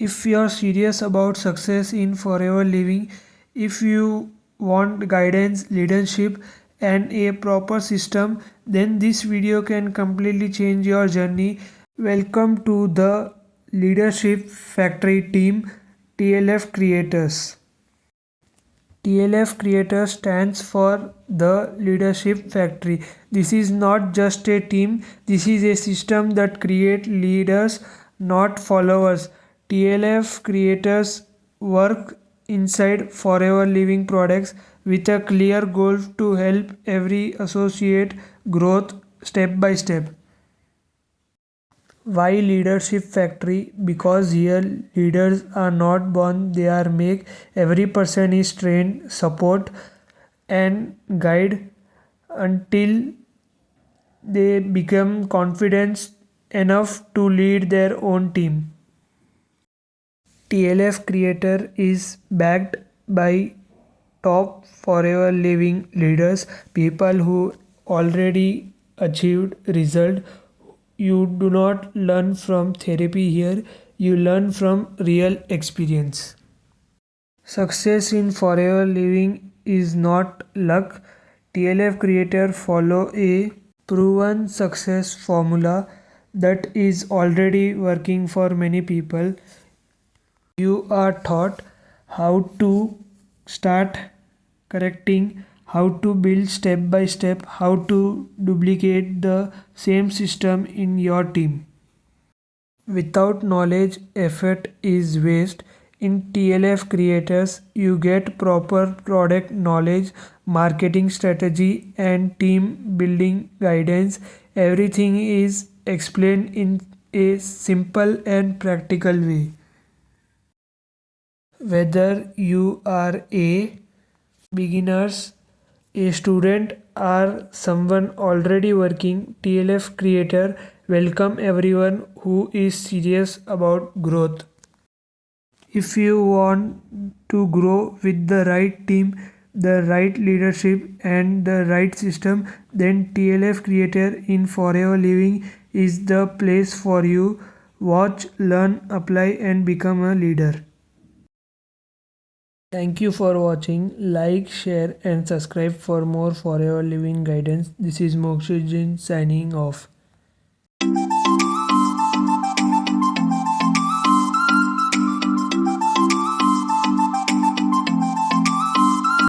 If you're serious about success in forever living, if you want guidance, leadership, and a proper system, then this video can completely change your journey. Welcome to the Leadership Factory team, TLF Creators. TLF Creators stands for the Leadership Factory. This is not just a team, this is a system that creates leaders, not followers. TLF Creators work inside forever living products with a clear goal to help every associate growth step by step. Why Leadership Factory? Because here leaders are not born, they are made. Every person is trained, support and guide until they become confident enough to lead their own team. TLF Creator is backed by top forever living leaders, people who already achieved result. You do not learn from therapy here, you learn from real experience. Success in forever living is not luck. TLF Creator follow a proven success formula that is already working for many people. You are taught how to start correcting, how to build step by step, how to duplicate the same system in your team. Without knowledge, effort is waste. In TLF Creators, you get proper product knowledge, marketing strategy, and team building guidance. Everything is explained in a simple and practical way. Whether you are a beginners, a student, or someone already working, TLF Creator welcome everyone who is serious about growth. If you want to grow with the right team, the right leadership, and the right system, then TLF Creator in Forever Living is the place for you. Watch, learn, apply, and become a leader. Thank you for watching. Like, share, and subscribe for more Forever Living guidance. This is Mokshijin signing off.